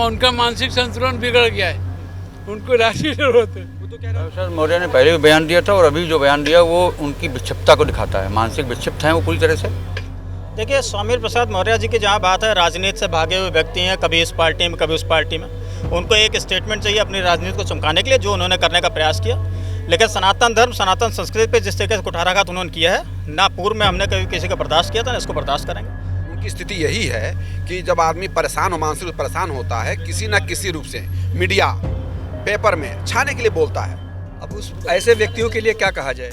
उनका मानसिक संतुलन बिगड़ गया है, उनको राष्ट्रीय जरूरत है। सर मौर्य ने पहले भी बयान दिया था और अभी जो बयान दिया वो उनकी विक्षिप्तता को दिखाता है, मानसिक विक्षिप्त हैं वो पूरी तरह से। देखिए, स्वामी प्रसाद मौर्य जी की जहाँ बात है, राजनीति से भागे हुए व्यक्ति हैं, कभी इस पार्टी में कभी उस पार्टी में। उनको एक स्टेटमेंट चाहिए अपनी राजनीति को चमकाने के लिए, जो उन्होंने करने का प्रयास किया। लेकिन सनातन धर्म, सनातन संस्कृति पे जिस तरीके से कुठाराघात उन्होंने किया है, ना पूर्व में हमने कभी किसी का बर्दाश्त किया था, ना इसको बर्दाश्त करेंगे। उनकी स्थिति यही है कि जब आदमी परेशान हो, मानसिक रूप से परेशान होता है, किसी न किसी रूप से मीडिया पेपर में छाने के लिए बोलता है। अब उस ऐसे व्यक्तियों के लिए क्या कहा जाए?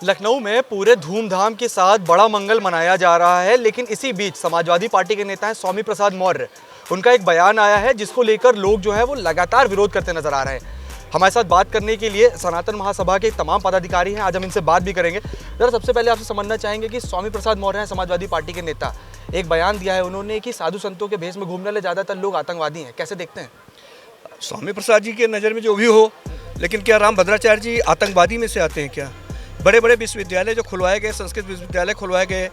लखनऊ में पूरे धूमधाम के साथ बड़ा मंगल मनाया जा रहा है, लेकिन इसी बीच समाजवादी पार्टी के नेता हैं स्वामी प्रसाद मौर्य, उनका एक बयान आया है जिसको लेकर लोग जो है वो लगातार विरोध करते नजर आ रहे हैं। हमारे साथ बात करने के लिए सनातन महासभा के तमाम पदाधिकारी हैं, आज हम इनसे बात भी करेंगे। जरा सबसे पहले आपसे समझना चाहेंगे कि स्वामी प्रसाद मौर्य हैं समाजवादी पार्टी के नेता, एक बयान दिया है उन्होंने कि साधु संतों के भेष में घूमने वाले ज़्यादातर लोग आतंकवादी हैं, कैसे देखते हैं? स्वामी प्रसाद जी के नज़र में जो भी हो, लेकिन क्या रामभद्राचार्य जी आतंकवादी में से आते हैं क्या? बड़े बड़े विश्वविद्यालय जो खुलवाए गए, संस्कृत विश्वविद्यालय खुलवाए गए,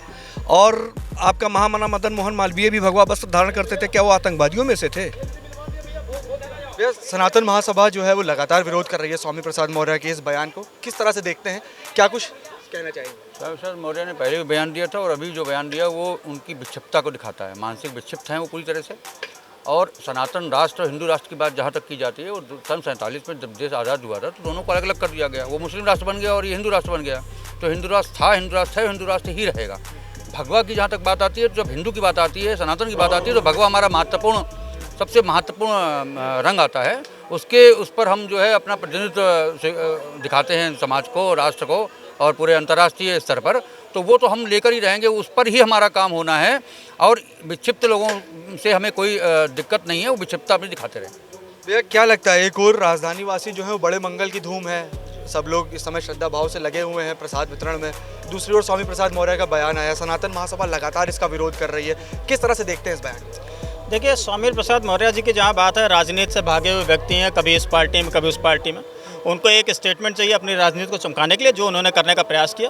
और आपका महामना मदन मोहन मालवीय भी भगवा वस्त्र धारण करते थे, क्या वो आतंकवादियों में से थे? सनातन महासभा जो है वो लगातार विरोध कर रही है स्वामी प्रसाद मौर्य के इस बयान को, किस तरह से देखते हैं, क्या कुछ कहना चाहिए? सर मौर्य ने पहले भी बयान दिया था और अभी जो बयान दिया वो उनकी विक्षिप्तता को दिखाता है, मानसिक विक्षिप्त हैं वो पूरी तरह से। और सनातन राष्ट्र और हिंदू राष्ट्र की बात जहाँ तक की जाती है, वो सन 47 में जब देश आज़ाद हुआ था तो दोनों को अलग अलग कर दिया गया, वो मुस्लिम राष्ट्र बन गया और ये हिंदू राष्ट्र बन गया। तो हिंदू राष्ट्र था, हिंदू राष्ट्र है, हिंदू राष्ट्र ही रहेगा। भगवा की जहाँ तक बात आती है, जब हिंदू की बात आती है, सनातन की बात आती है, तो भगवा हमारा महत्वपूर्ण, सबसे महत्वपूर्ण रंग आता है। उस पर हम जो है अपना प्रतिनिधित्व दिखाते हैं समाज को, राष्ट्र को और पूरे अंतर्राष्ट्रीय स्तर पर, तो वो तो हम लेकर ही रहेंगे, उस पर ही हमारा काम होना है। और विक्षिप्त लोगों से हमें कोई दिक्कत नहीं है, वो विक्षिप्तता अपनी दिखाते रहें। भैया क्या लगता है, एक और राजधानी वासी जो है वो बड़े मंगल की धूम है, सब लोग इस समय श्रद्धा भाव से लगे हुए हैं प्रसाद वितरण में, दूसरी ओर स्वामी प्रसाद मौर्य का बयान आया, सनातन महासभा लगातार इसका विरोध कर रही है, किस तरह से देखते हैं इस बयान को? देखिए, स्वामी प्रसाद मौर्य जी की जहाँ बात है, राजनीति से भागे हुए व्यक्ति हैं, कभी इस पार्टी में कभी उस पार्टी में। उनको एक स्टेटमेंट चाहिए अपनी राजनीति को चमकाने के लिए, जो उन्होंने करने का प्रयास किया।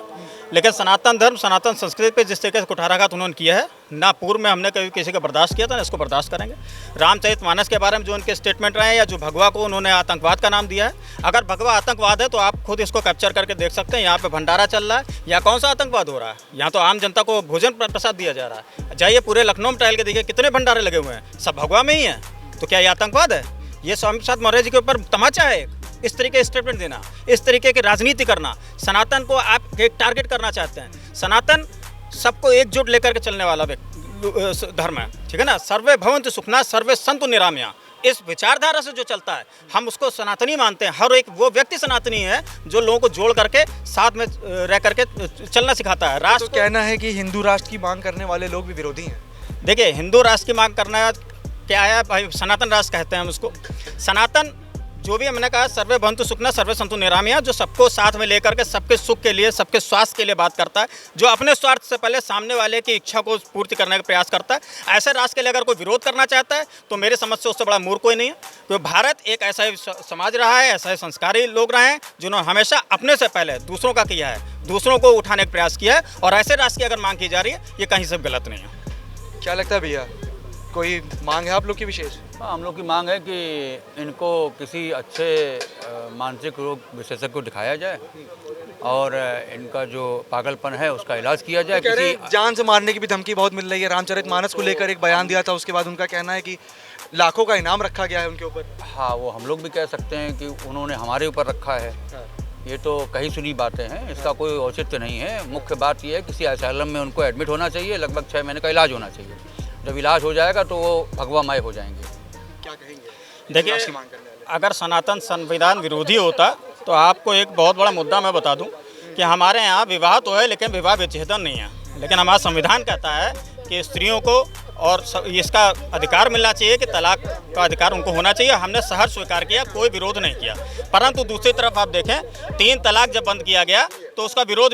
लेकिन सनातन धर्म, सनातन संस्कृति पे जिस तरीके से कुठाराघात उन्होंने किया है, ना पूर्व में हमने कभी किसी का बर्दाश्त किया था, ना इसको बर्दाश्त करेंगे। रामचरितमानस के बारे में जो उनके स्टेटमेंट रहे हैं, या जो भगवा को उन्होंने आतंकवाद का नाम दिया है, अगर भगवा आतंकवाद है तो आप खुद इसको कैप्चर करके देख सकते हैं। यहाँ पे भंडारा चल रहा है, या कौन सा आतंकवाद हो रहा है? यहाँ तो आम जनता को भोजन प्रसाद दिया जा रहा है। जाइए पूरे लखनऊ में टहल के देखिए, कितने भंडारे लगे हुए हैं, सब भगवा में ही हैं। तो क्या ये आतंकवाद है? ये स्वामी प्रसाद मौर्य जी के ऊपर तमाचा है। इस तरीके के स्टेटमेंट देना, इस तरीके की राजनीति करना, सनातन को आप एक टारगेट करना चाहते हैं। सनातन सबको एकजुट लेकर के चलने वाला धर्म है, ठीक है ना। सर्वे भवन्तु सुखिनः सर्वे सन्तु निरामया, इस विचारधारा से जो चलता है, हम उसको सनातनी मानते हैं। हर एक वो व्यक्ति सनातनी है जो लोगों को जोड़ करके साथ में रह करके चलना सिखाता है। राष्ट्र तो कहना है कि हिंदू राष्ट्र की मांग करने वाले लोग भी विरोधी हैं। देखिए, हिंदू राष्ट्र की मांग करना क्या है भाई? सनातन राष्ट्र कहते हैं हम उसको। सनातन जो भी हमने कहा, सर्वे भवन्तु सुखिनः सर्वे सन्तु निरामया, जो सबको साथ में लेकर के सबके सुख के लिए, सबके स्वास्थ्य के लिए बात करता है, जो अपने स्वार्थ से पहले सामने वाले की इच्छा को पूर्ति करने का प्रयास करता है। ऐसे राष्ट्र के लिए अगर कोई विरोध करना चाहता है तो मेरे समझ से उससे बड़ा मूर्ख कोई नहीं है। तो भारत एक ऐसा समाज रहा है, ऐसा संस्कारी लोग रहे हैं जिन्होंने हमेशा अपने से पहले दूसरों का किया है, दूसरों को उठाने का प्रयास किया है। और ऐसे राष्ट्र की अगर मांग की जा रही है, ये कहीं से गलत नहीं है। क्या लगता है भैया, कोई मांग है आप लोग की विशेष? हाँ, हम लोग की मांग है कि इनको किसी अच्छे मानसिक रोग विशेषज्ञ को दिखाया जाए और इनका जो पागलपन है उसका इलाज किया जाए। तो किसी जान से मारने की भी धमकी बहुत मिल रही है। रामचरितमानस को लेकर एक बयान दिया था, उसके बाद उनका कहना है कि लाखों का इनाम रखा गया है उनके ऊपर। हाँ, वो हम लोग भी कह सकते हैं कि उन्होंने हमारे ऊपर रखा है। ये तो कहीं सुनी बातें हैं, इसका कोई औचित्य नहीं है। मुख्य बात यह है किसी असैलम में उनको एडमिट होना चाहिए, लगभग 6 महीने का इलाज होना चाहिए। जब इलाज हो जाएगा तो वो भगवामय हो जाएंगे। क्या कहेंगे? देखिए, अगर सनातन संविधान विरोधी होता तो आपको एक बहुत बड़ा मुद्दा मैं बता दूं कि हमारे यहाँ विवाह तो है, लेकिन विवाह विच्छेदन नहीं है। लेकिन हमारा संविधान कहता है कि स्त्रियों को और इसका अधिकार मिलना चाहिए कि तलाक का अधिकार उनको होना चाहिए। हमने सहर्ष स्वीकार किया, कोई विरोध नहीं किया। परंतु दूसरी तरफ आप देखें, 3 तलाक जब बंद किया गया तो उसका विरोध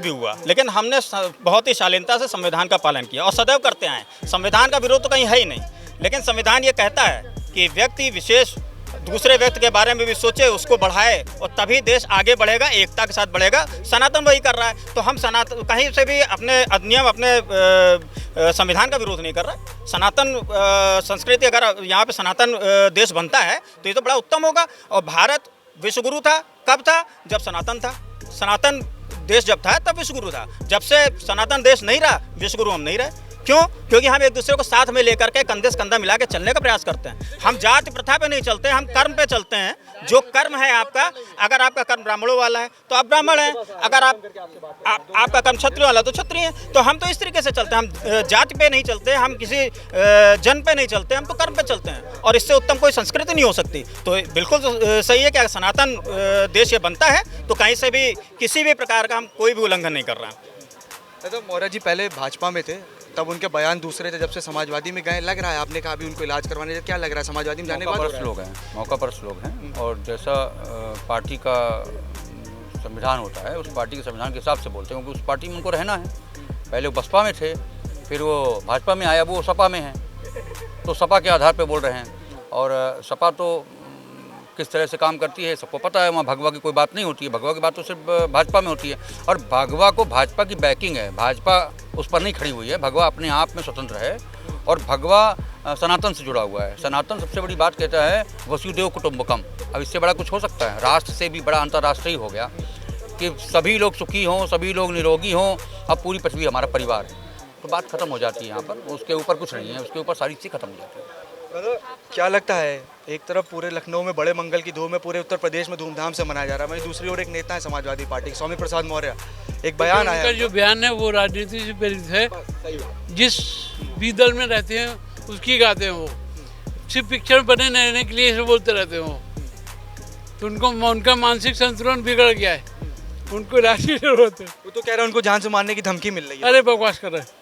भी हुआ, लेकिन हमने बहुत ही शालीनता से संविधान का पालन किया और सदैव करते आए। संविधान का विरोध तो कहीं है ही नहीं, लेकिन संविधान ये कहता है कि व्यक्ति विशेष दूसरे व्यक्ति के बारे में भी सोचे, उसको बढ़ाए, और तभी देश आगे बढ़ेगा, एकता के साथ बढ़ेगा। सनातन वही कर रहा है। तो हम सनातन कहीं से भी अपने अधिनियम, अपने संविधान का विरोध नहीं कर रहा। सनातन संस्कृति, अगर यहाँ पे सनातन देश बनता है तो ये तो बड़ा उत्तम होगा। और भारत विश्वगुरु था, कब था? जब सनातन था। सनातन देश जब था तब विश्वगुरु था। जब से सनातन देश नहीं रहा, विश्वगुरु हम नहीं रहे। क्यों? क्योंकि हम एक दूसरे को साथ में लेकर के कंधे से कंधा मिला के चलने का प्रयास करते हैं। हम जाति प्रथा पे नहीं चलते, हम कर्म पे चलते हैं। जो कर्म है आपका, अगर आपका कर्म ब्राह्मणों वाला है तो आप ब्राह्मण हैं, अगर आपका कर्म क्षत्रिय वाला तो क्षत्रिय है। तो हम तो इस तरीके से चलते हैं। हम जाति पे नहीं चलते, हम किसी जन पे नहीं चलते, हम तो कर्म पे चलते हैं। और इससे उत्तम कोई संस्कृति नहीं हो सकती। तो बिल्कुल सही है कि अगर सनातन देश ये बनता है तो कहीं से भी किसी भी प्रकार का हम कोई भी उल्लंघन नहीं कर रहे हैं। तो मौर्य जी पहले भाजपा में थे, तब उनके बयान दूसरे थे। जब से समाजवादी में गए, लग रहा है, आपने कहा अभी उनको इलाज करवाने, क्या लग रहा है समाजवादी में जाने के बाद? लोग हैं, मौका पर लोग हैं। और जैसा पार्टी का संविधान होता है, उस पार्टी के संविधान के हिसाब से बोलते हैं, क्योंकि उस पार्टी में उनको रहना है। पहले वो बसपा में थे, फिर वो भाजपा में आया, वो सपा में है, तो सपा के आधार पर बोल रहे हैं। और सपा तो किस तरह से काम करती है सबको पता है। वहाँ भगवा की कोई बात नहीं होती है, भगवा की बात तो सिर्फ भाजपा में होती है। और भगवा को भाजपा की बैकिंग है, भाजपा उस पर नहीं खड़ी हुई है। भगवा अपने आप में स्वतंत्र है और भगवा सनातन से जुड़ा हुआ है। सनातन सबसे बड़ी बात कहता है वसुदेव कुटुंबकम। अब इससे बड़ा कुछ हो सकता है? राष्ट्र से भी बड़ा अंतर्राष्ट्रीय हो गया कि सभी लोग सुखी हों, सभी लोग निरोगी हों। अब पूरी पृथ्वी हमारा परिवार है, तो बात खत्म हो जाती है यहाँ पर। उसके ऊपर कुछ नहीं है, उसके ऊपर सारी चीज़ खत्म हो जाती है। क्या लगता है, एक तरफ पूरे लखनऊ में बड़े मंगल की धूम है, पूरे उत्तर प्रदेश में धूमधाम से मनाया जा रहा है, वहीं दूसरी ओर एक नेता है समाजवादी पार्टी के, स्वामी प्रसाद मौर्य, एक बयान आया है। जो बयान है वो राजनीति से प्रेरित है। जिस भी दल में रहते हैं उसकी गाते हैं वो, सिर्फ पिक्चर बने रहने के लिए ऐसे बोलते रहते हैं वो। तो उनका मानसिक संतुलन बिगड़ गया है, उनको इलाज की जरूरत है। वो तो कह रहे हैं उनको जान से मारने की धमकी मिल रही है। अरे बकवास कर रहे हैं।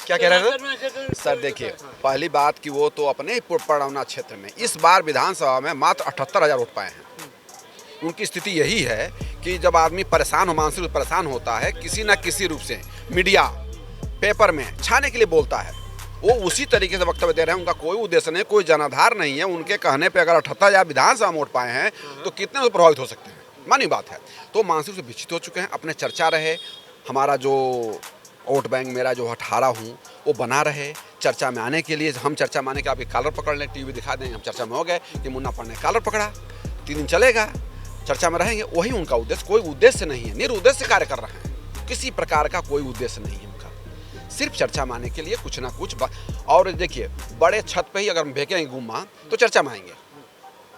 क्या कह रहे थे सर? देखिए, पहली बात कि वो तो अपने पड़ौना क्षेत्र में इस बार विधानसभा में मात्र 78,000 वोट पाए हैं। उनकी स्थिति यही है कि जब आदमी परेशान हो, मानसिक रूप परेशान होता है, किसी न किसी रूप से मीडिया, पेपर में छाने के लिए बोलता है, वो उसी तरीके से वक्तव्य दे रहे हैं। उनका कोई उद्देश्य नहीं, कोई जनाधार नहीं है। उनके कहने पर अगर 78,000 विधानसभा वोट पाए हैं तो कितने लोग प्रभावित हो सकते हैं? मानी बात है। तो मानसिक रूप से विचलित हो चुके हैं। अपने चर्चा रहे, हमारा जो वोट बैंक मेरा जो 18 हूँ वो बना रहे, चर्चा में आने के लिए। हम चर्चा में आने के, आप एक कॉलर पकड़ लें, टीवी दिखा दें, हम चर्चा में हो गए कि मुन्ना पढ़ने कॉलर पकड़ा, 3 दिन चलेगा, चर्चा में रहेंगे। वही उनका उद्देश्य, कोई उद्देश्य नहीं है, निरुद्देश्य कार्य कर रहे हैं। किसी प्रकार का कोई उद्देश्य नहीं है उनका, सिर्फ चर्चा में आने के लिए कुछ ना कुछ। और देखिए, बड़े छत पे ही अगर हम फेंकेंगे गुम्मा तो चर्चा में आएंगे।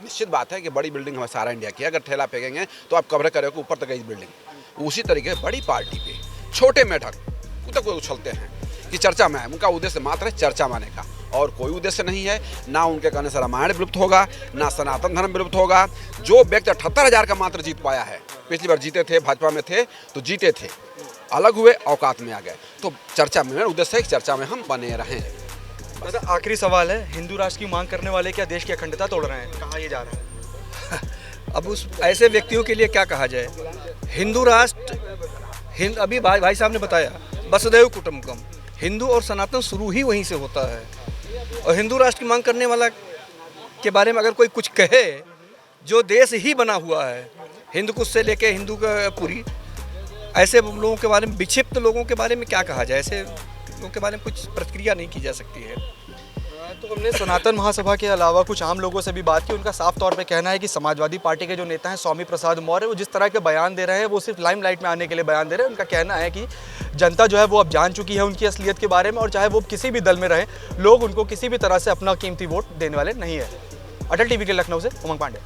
निश्चित बात है कि बड़ी बिल्डिंग हमारे सारा इंडिया की, अगर ठेला फेंकेंगे तो आप कवर करोगे ऊपर तक गई बिल्डिंग। उसी तरीके बड़ी पार्टी पे छोटे मेढक तक वो उछलते हैं कि चर्चा में है। उनका उद्देश्य मात्र है चर्चा में आने का, और कोई उद्देश्य नहीं है। ना उनके कहने से रामायण विलुप्त होगा, ना सनातन धर्म विलुप्त होगा। जो व्यक्ति 78,000 का मात्र जीत पाया है, पिछली बार जीते थे, भाजपा में थे तो जीते थे, अलग हुए, औकात में आ गए। तो चर्चा में उद्देश्य है कि चर्चा में हम बने रहें। आखिरी सवाल है, हिंदू राष्ट्र की मांग करने वाले क्या देश की अखंडता तोड़ रहे हैं? कहाँ ये जा रहा है? अब उस ऐसे व्यक्तियों के लिए क्या कहा जाए? हिंदू राष्ट्र, अभी भाई साहब ने बताया वसुधैव कुटुंबकम, हिंदू और सनातन शुरू ही वहीं से होता है। और हिंदू राष्ट्र की मांग करने वाला के बारे में अगर कोई कुछ कहे, जो देश ही बना हुआ है, हिंदू कुछ से लेके हिंदू का पूरी, ऐसे लोगों के बारे में, विक्षिप्त लोगों के बारे में क्या कहा जाए? ऐसे लोगों के बारे में कुछ प्रतिक्रिया नहीं की जा सकती है। तो हमने सनातन महासभा के अलावा कुछ आम लोगों से भी बात की। उनका साफ तौर पे कहना है कि समाजवादी पार्टी के जो नेता हैं स्वामी प्रसाद मौर्य, वो जिस तरह के बयान दे रहे हैं वो सिर्फ लाइमलाइट में आने के लिए बयान दे रहे हैं। उनका कहना है कि जनता जो है वो अब जान चुकी है उनकी असलियत के बारे में, और चाहे वो किसी भी दल में रहे, लोग उनको किसी भी तरह से अपना कीमती वोट देने वाले नहीं है। अटल टीवी के लखनऊ से उमंग पांडे।